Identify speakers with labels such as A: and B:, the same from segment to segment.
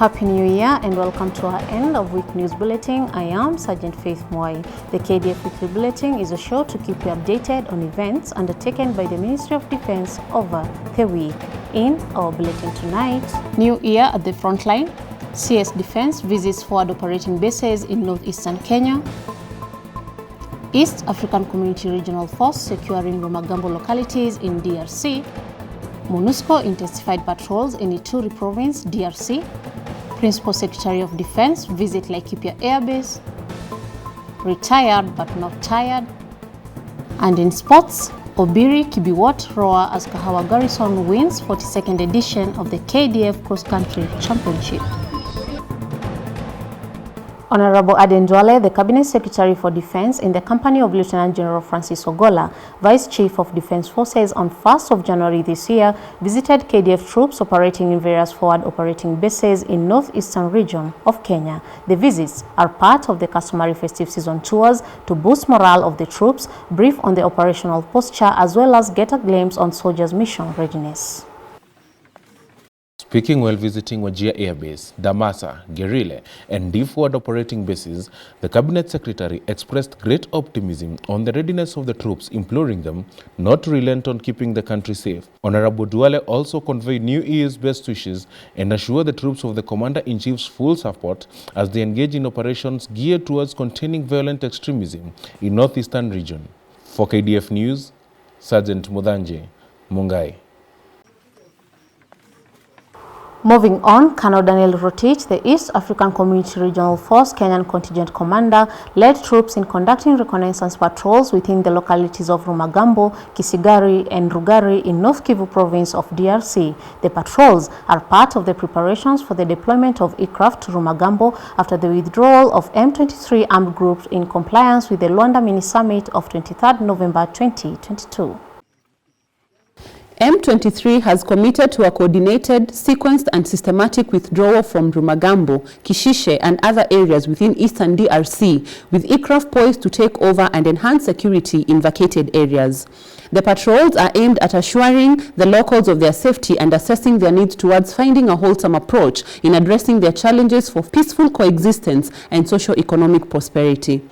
A: Happy New Year and welcome to our end of week news bulletin. I am Sergeant Faith Mwai. The Kdf Weekly Bulletin is a show to keep you updated on events undertaken by the Ministry of Defense over the week. In our bulletin tonight, New Year at the frontline, CS Defense visits forward operating bases in northeastern Kenya, East African Community Regional Force securing Rumagambo localities in DRC, MONUSCO intensified patrols in Ituri Province, DRC, Principal Secretary of Defense visit Laikipia Air Base, retired but not tired, and in sports, Obiri Kibiwot roar as Kahawa Garrison wins 42nd edition of the KDF Cross Country Championship. Honorable Aden Duale, the Cabinet Secretary for Defense in the company of Lieutenant General Francis Ogola, Vice Chief of Defense Forces, on 1st of January this year, visited KDF troops operating in various forward operating bases in northeastern region of Kenya. The visits are part of the customary festive season tours to boost morale of the troops, brief on the operational posture, as well as get a glimpse on soldiers' mission readiness.
B: Speaking while visiting Wajir Air Base, Damasa, Gerile, and D forward operating bases, the Cabinet Secretary expressed great optimism on the readiness of the troops, imploring them not to relent on keeping the country safe. Honorable Duale also conveyed New Year's best wishes and assured the troops of the Commander-in-Chief's full support as they engage in operations geared towards containing violent extremism in northeastern region. For KDF News, Sergeant Mudhanje, Mungai.
A: Moving on, Colonel Daniel Rotich, the East African Community Regional Force Kenyan Contingent Commander, led troops in conducting reconnaissance patrols within the localities of Rumagambo, Kisigari, and Rugari in North Kivu Province of DRC. The patrols are part of the preparations for the deployment of aircraft to Rumagambo after the withdrawal of M23 armed groups in compliance with the Luanda Mini Summit of 23rd November 2022.
C: M23 has committed to a coordinated, sequenced and systematic withdrawal from Rumagambo, Kishishe and other areas within eastern DRC, with aircraft poised to take over and enhance security in vacated areas. The patrols are aimed at assuring the locals of their safety and assessing their needs towards finding a wholesome approach in addressing their challenges for peaceful coexistence and socio-economic prosperity.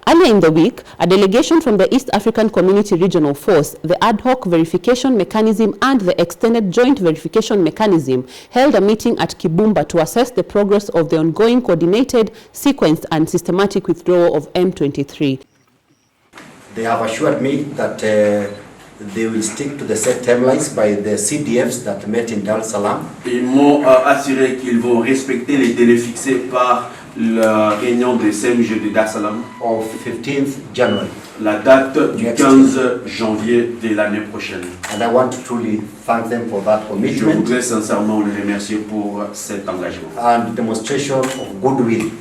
C: Earlier in the week, a delegation from the East African Community Regional Force, the Ad Hoc Verification Mechanism and the Extended Joint Verification Mechanism held a meeting at Kibumba to assess the progress of the ongoing coordinated, sequenced and systematic withdrawal of M23.
D: They have assured me that they will stick to the set timelines by the CDFs that met in Dar es Salaam.
E: Ils m'ont assuré qu'ils vont respecter les délais fixés par la réunion de CMG de Dar es Salaam
D: of 15th January.
E: La date du 15 janvier de l'année prochaine.
D: And I want to truly thank them for that
E: Je
D: commitment.
E: voudrais sincèrement les remercier pour cet engagement.
D: And demonstration of goodwill.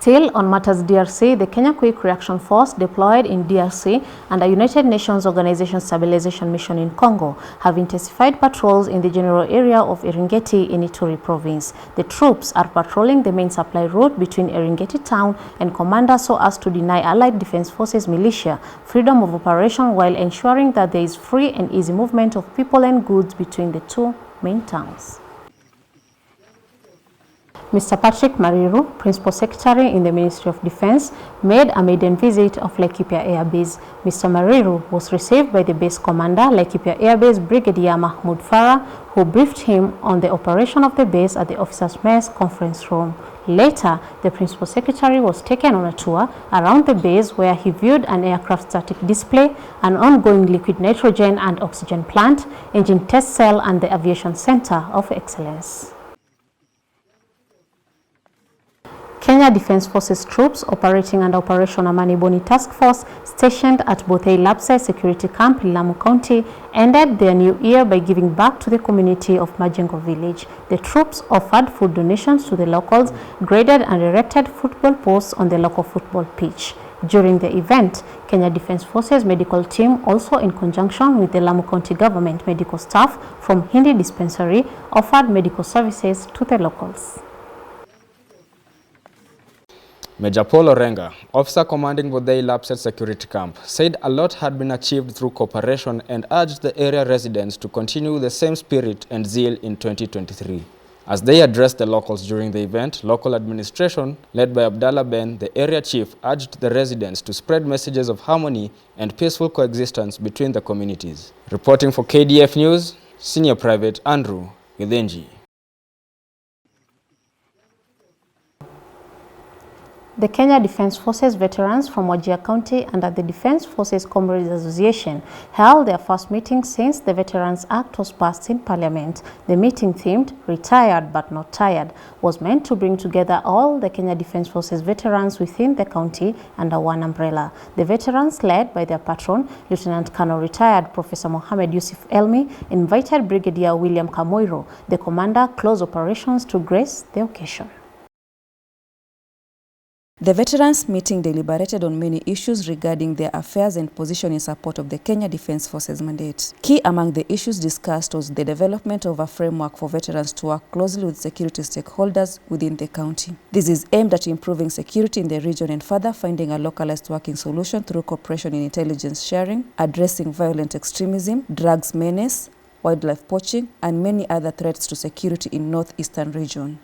A: Still on matters DRC, the Kenya Quick Reaction Force deployed in DRC and a United Nations Organization Stabilization Mission in Congo have intensified patrols in the general area of Eringeti in Ituri Province. The troops are patrolling the main supply route between Eringeti town and Komanda so as to deny Allied Defense Forces militia freedom of operation while ensuring that there is free and easy movement of people and goods between the two main towns. Mr. Patrick Mariru, Principal Secretary in the Ministry of Defense, made a maiden visit of Laikipia Air Base. Mr. Mariru was received by the base commander, Laikipia Air Base Brigadier Mahmoud Farah, who briefed him on the operation of the base at the Officers' Mess conference room. Later, the Principal Secretary was taken on a tour around the base where he viewed an aircraft static display, an ongoing liquid nitrogen and oxygen plant, engine test cell and the Aviation Center of Excellence. Kenya Defense Forces troops operating under Operation Amani Boni Task Force stationed at Bothei Lapsai Security Camp in Lamu County ended their new year by giving back to the community of Majengo village. The troops offered food donations to the locals, graded and erected football posts on the local football pitch. During the event, Kenya Defense Forces medical team, also in conjunction with the Lamu County government medical staff from Hindi Dispensary, offered medical services to the locals.
F: Major Paul Orenga, officer commanding Bothei Lapsset Security Camp, said a lot had been achieved through cooperation and urged the area residents to continue the same spirit and zeal in 2023. As they addressed the locals during the event, local administration, led by Abdallah Ben, the area chief, urged the residents to spread messages of harmony and peaceful coexistence between the communities. Reporting for KDF News, Senior Private Andrew Githenji.
A: The Kenya Defence Forces veterans from Wajir County under the Defence Forces Comrades Association held their first meeting since the Veterans Act was passed in Parliament. The meeting, themed "Retired but Not Tired," was meant to bring together all the Kenya Defence Forces veterans within the county under one umbrella. The veterans, led by their patron, Lieutenant Colonel retired Professor Mohamed Yusuf Elmi, invited Brigadier William Kamoiro, the commander, close operations, to grace the occasion.
G: The veterans meeting deliberated on many issues regarding their affairs and position in support of the Kenya Defence Forces mandate. Key among the issues discussed was the development of a framework for veterans to work closely with security stakeholders within the county. This is aimed at improving security in the region and further finding a localized working solution through cooperation in intelligence sharing, addressing violent extremism, drugs menace, wildlife poaching, and many other threats to security in northeastern region.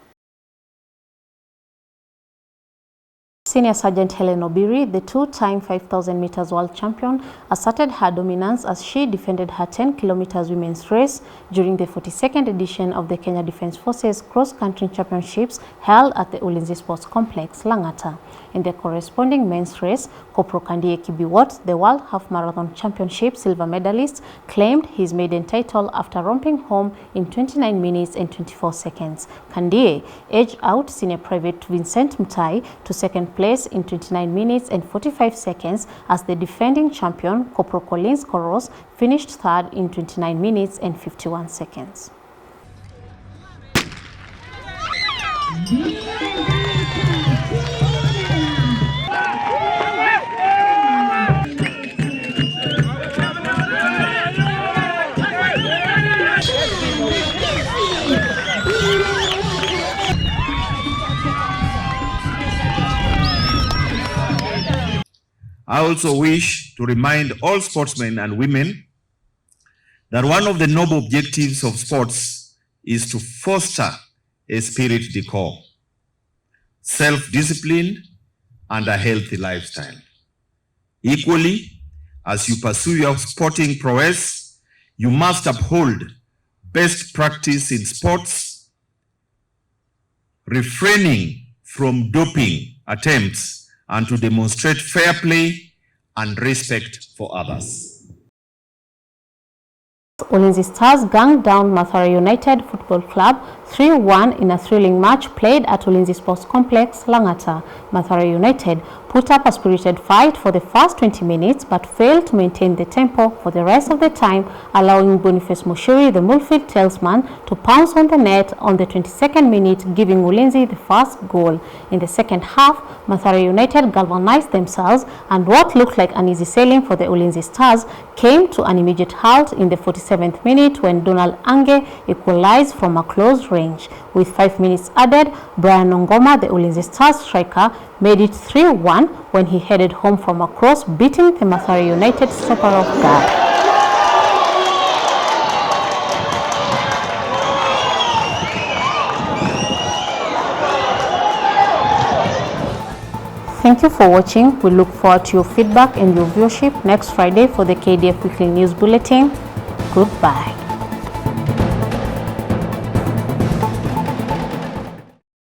A: Senior Sergeant Helen Obiri, the two-time 5,000 meters world champion, asserted her dominance as she defended her 10 kilometers women's race during the 42nd edition of the Kenya Defence Forces Cross-Country Championships held at the Ulinzi Sports Complex, Langata. In the corresponding men's race, Corporal Kandie Kibiwot, the World Half Marathon Championship silver medalist, claimed his maiden title after romping home in 29 minutes and 24 seconds. Kandie edged out Senior Private Vincent Mutai to second place in 29 minutes and 45 seconds as the defending champion, Corporal Collins Koros, finished third in 29 minutes and 51 seconds.
H: I also wish to remind all sportsmen and women that one of the noble objectives of sports is to foster a spirit de corps, self-discipline, and a healthy lifestyle. Equally, as you pursue your sporting prowess, you must uphold best practice in sports, refraining from doping attempts, and to demonstrate fair play and respect for others.
A: Ulinzi Stars gunned down Mathare United Football Club 3-1 in a thrilling match played at Ulinzi Sports Complex, Langata. Mathare United put up a spirited fight for the first 20 minutes but failed to maintain the tempo for the rest of the time, allowing Boniface Mushiri, the Mulfield talisman, to pounce on the net on the 22nd minute, giving Ulinzi the first goal. In the second half, Mathare United galvanized themselves, and what looked like an easy sailing for the Ulinzi Stars came to an immediate halt in the 47th minute when Donald Ange equalized from a close range. With 5 minutes added, Brian Ongoma, the Ulinzi Stars striker, made it 3-1 when he headed home from a cross, beating the Mathare United stopper off guard. Thank you for watching. We look forward to your feedback and your viewership next Friday for the KDF Weekly News Bulletin. Goodbye.